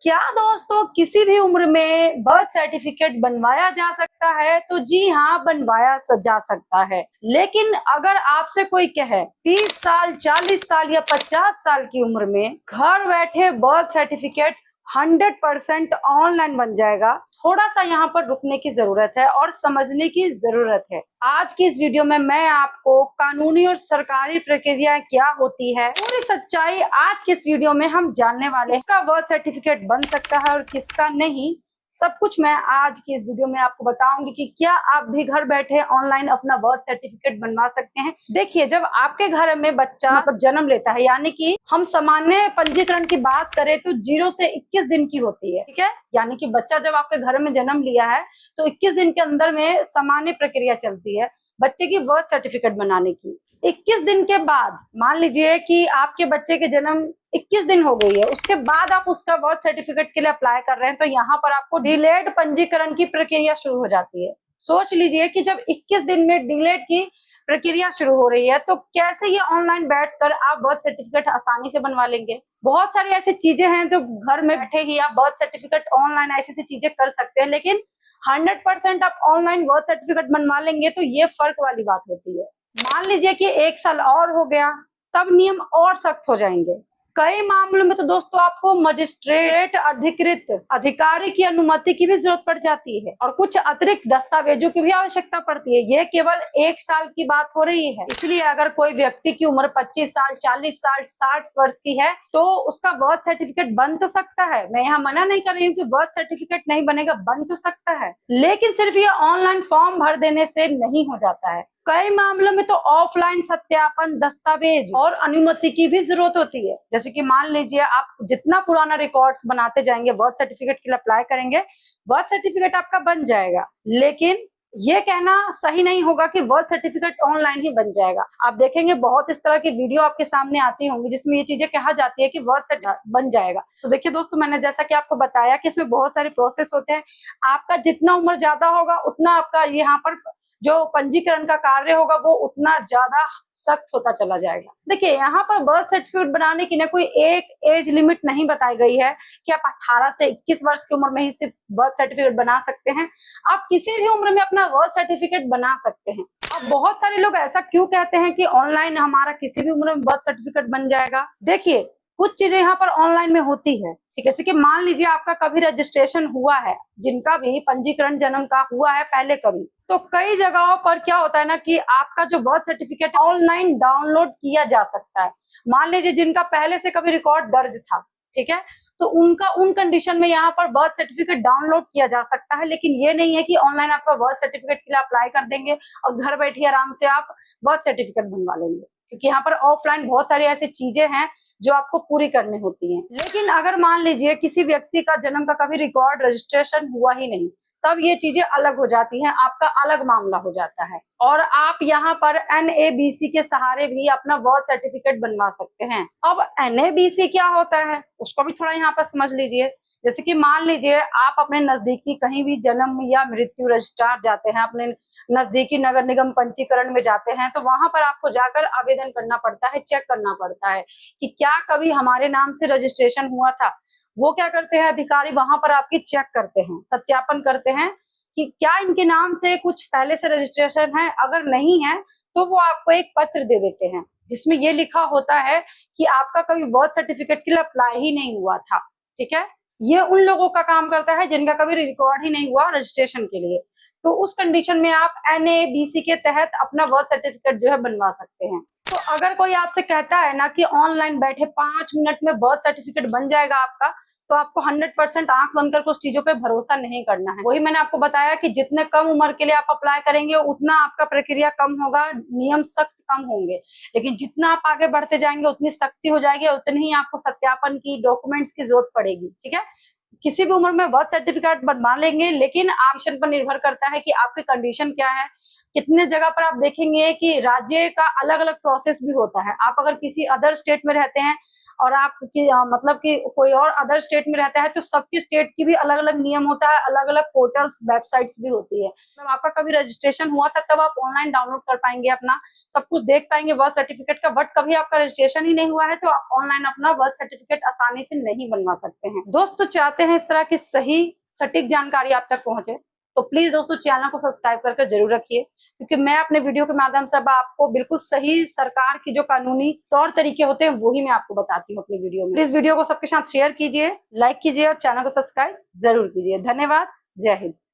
क्या दोस्तों किसी भी उम्र में बर्थ सर्टिफिकेट बनवाया जा सकता है? तो जी हाँ, बनवाया जा सकता है। लेकिन अगर आपसे कोई कहे 30 साल, 40 साल या 50 साल की उम्र में घर बैठे बर्थ सर्टिफिकेट 100% ऑनलाइन बन जाएगा, थोड़ा सा यहाँ पर रुकने की जरूरत है और समझने की जरूरत है। आज की इस वीडियो में मैं आपको कानूनी और सरकारी प्रक्रिया क्या होती है, पूरी सच्चाई आज की इस वीडियो में हम जानने वाले हैं। किसका बर्थ सर्टिफिकेट बन सकता है और किसका नहीं, सब कुछ मैं आज की इस वीडियो में आपको बताऊंगी कि क्या आप भी घर बैठे ऑनलाइन अपना बर्थ सर्टिफिकेट बनवा सकते हैं। देखिए, जब आपके घर में बच्चा जन्म लेता है, यानी कि हम सामान्य पंजीकरण की बात करें तो 0 से 21 दिन की होती है, ठीक है। यानी कि बच्चा जब आपके घर में जन्म लिया है तो 21 दिन के अंदर में सामान्य प्रक्रिया चलती है बच्चे की बर्थ सर्टिफिकेट बनाने की। 21 दिन के बाद मान लीजिए कि आपके बच्चे के जन्म 21 दिन हो गई है, उसके बाद आप उसका बर्थ सर्टिफिकेट के लिए अप्लाई कर रहे हैं, तो यहाँ पर आपको डिलेड पंजीकरण की प्रक्रिया शुरू हो जाती है। सोच लीजिए कि जब 21 दिन में डिलेड की प्रक्रिया शुरू हो रही है तो कैसे ये ऑनलाइन बैठकर आप बर्थ सर्टिफिकेट आसानी से बनवा लेंगे। बहुत सारी ऐसी चीजें हैं जो घर में बैठे ही आप बर्थ सर्टिफिकेट ऑनलाइन ऐसी ऐसी चीजें कर सकते हैं, लेकिन 100% आप ऑनलाइन बर्थ सर्टिफिकेट बनवा लेंगे तो ये फर्क वाली बात होती है। मान लीजिए कि 1 साल और हो गया, तब नियम और सख्त हो जाएंगे। कई मामलों में तो दोस्तों आपको मजिस्ट्रेट अधिकृत अधिकारी की अनुमति की भी जरूरत पड़ जाती है और कुछ अतिरिक्त दस्तावेजों की भी आवश्यकता पड़ती है। ये केवल 1 साल की बात हो रही है, इसलिए अगर कोई व्यक्ति की उम्र 25 साल, 40 साल, 60 वर्ष की है तो उसका बर्थ सर्टिफिकेट बन तो सकता है। मैं यहाँ मना नहीं कर रही हूँ कि बर्थ सर्टिफिकेट नहीं बनेगा, बन तो सकता है, लेकिन सिर्फ ये ऑनलाइन फॉर्म भर देने से नहीं हो जाता है। कई मामलों में तो ऑफलाइन सत्यापन, दस्तावेज और अनुमति की भी जरूरत होती है। जैसे कि मान लीजिए आप जितना पुराना रिकॉर्ड्स बनाते जाएंगे, बर्थ सर्टिफिकेट के लिए अप्लाई करेंगे, बर्थ सर्टिफिकेट आपका बन जाएगा। लेकिन ये कहना सही नहीं होगा कि बर्थ सर्टिफिकेट ऑनलाइन ही बन जाएगा। आप देखेंगे बहुत इस तरह की वीडियो आपके सामने आती होंगी जिसमें ये चीजें कहा जाती है कि बर्थ सर्टिफिकेट बन जाएगा। तो देखिए दोस्तों, मैंने जैसा कि आपको बताया कि इसमें बहुत सारे प्रोसेस होते हैं। आपका जितना उम्र ज्यादा होगा उतना आपका यहाँ पर जो पंजीकरण का कार्य होगा वो उतना ज्यादा सख्त होता चला जाएगा। देखिए, यहाँ पर बर्थ सर्टिफिकेट बनाने की ना कोई एक एज लिमिट नहीं बताई गई है कि आप 18 से 21 वर्ष की उम्र में ही सिर्फ बर्थ सर्टिफिकेट बना सकते हैं। आप किसी भी उम्र में अपना बर्थ सर्टिफिकेट बना सकते हैं। अब बहुत सारे लोग ऐसा क्यों कहते हैं कि ऑनलाइन हमारा किसी भी उम्र में बर्थ सर्टिफिकेट बन जाएगा। देखिए, कुछ चीजें यहाँ पर ऑनलाइन में होती है, ठीक है। जैसे कि मान लीजिए आपका कभी रजिस्ट्रेशन हुआ है, जिनका भी पंजीकरण जन्म का हुआ है पहले कभी, तो कई जगहों पर क्या होता है ना कि आपका जो बर्थ सर्टिफिकेट ऑनलाइन डाउनलोड किया जा सकता है। मान लीजिए जिनका पहले से कभी रिकॉर्ड दर्ज था, ठीक है, तो उनका उन कंडीशन में यहाँ पर बर्थ सर्टिफिकेट डाउनलोड किया जा सकता है। लेकिन ये नहीं है कि ऑनलाइन आपका बर्थ सर्टिफिकेट के लिए अप्लाई कर देंगे और घर बैठे आराम से आप बर्थ सर्टिफिकेट बनवा लेंगे, क्योंकि यहाँ पर ऑफलाइन बहुत सारी ऐसी चीजें हैं जो आपको पूरी करनी होती हैं। लेकिन अगर मान लीजिए किसी व्यक्ति का जन्म का कभी रिकॉर्ड रजिस्ट्रेशन हुआ ही नहीं, तब ये चीजें अलग हो जाती हैं, आपका अलग मामला हो जाता है और आप यहाँ पर NABC के सहारे भी अपना बर्थ सर्टिफिकेट बनवा सकते हैं। अब NABC क्या होता है उसको भी थोड़ा यहाँ पर समझ लीजिए। जैसे कि मान लीजिए आप अपने नजदीकी कहीं भी जन्म या मृत्यु रजिस्ट्रार जाते हैं, अपने नजदीकी नगर निगम पंजीकरण में जाते हैं, तो वहां पर आपको जाकर आवेदन करना पड़ता है, चेक करना पड़ता है कि क्या कभी हमारे नाम से रजिस्ट्रेशन हुआ था। वो क्या करते हैं अधिकारी, वहां पर आपकी चेक करते हैं, सत्यापन करते हैं कि क्या इनके नाम से कुछ पहले से रजिस्ट्रेशन है। अगर नहीं है तो वो आपको एक पत्र दे देते हैं जिसमें ये लिखा होता है कि आपका कभी बर्थ सर्टिफिकेट के लिए अप्लाई ही नहीं हुआ था, ठीक है। ये उन लोगों का काम करता है जिनका कभी रिकॉर्ड ही नहीं हुआ रजिस्ट्रेशन के लिए। तो उस कंडीशन में आप NABC के तहत अपना बर्थ सर्टिफिकेट जो है बनवा सकते हैं। तो अगर कोई आपसे कहता है ना कि ऑनलाइन बैठे 5 मिनट में बर्थ सर्टिफिकेट बन जाएगा आपका, तो आपको 100% आंख बंद कर उस चीजों पे भरोसा नहीं करना है। वही मैंने आपको बताया कि जितने कम उम्र के लिए आप अप्लाई करेंगे उतना आपका प्रक्रिया कम होगा, नियम सख्त कम होंगे। लेकिन जितना आप आगे बढ़ते जाएंगे उतनी सख्ती हो जाएगी, उतनी ही आपको सत्यापन की, डॉक्यूमेंट्स की जरूरत पड़ेगी, ठीक है। किसी भी उम्र में बर्थ सर्टिफिकेट बनवा लेंगे, लेकिन ऑप्शन पर निर्भर करता है कि आपकी कंडीशन क्या है। कितने जगह पर आप देखेंगे कि राज्य का अलग अलग प्रोसेस भी होता है। आप अगर किसी अदर स्टेट में रहते हैं और आप मतलब कि कोई और अदर स्टेट में रहता है, तो सबकी स्टेट की भी अलग अलग नियम होता है, अलग अलग पोर्टल्स, वेबसाइट्स भी होती है। मतलब आपका कभी रजिस्ट्रेशन हुआ था तब आप ऑनलाइन डाउनलोड कर पाएंगे अपना सब कुछ देख पाएंगे बर्थ सर्टिफिकेट का। बट कभी आपका रजिस्ट्रेशन ही नहीं हुआ है तो आप ऑनलाइन अपना बर्थ सर्टिफिकेट आसानी से नहीं बनवा सकते हैं। दोस्तों चाहते हैं इस तरह की सही सटीक जानकारी आप तक पहुंचे तो प्लीज दोस्तों चैनल को सब्सक्राइब करके जरूर रखिए, क्योंकि मैं अपने वीडियो के माध्यम से अब आपको बिल्कुल सही सरकार की जो कानूनी तौर तरीके होते हैं वही मैं आपको बताती हूँ अपनी वीडियो में। प्लीज वीडियो को सबके साथ शेयर कीजिए, लाइक कीजिए और चैनल को सब्सक्राइब जरूर कीजिए। धन्यवाद। जय हिंद।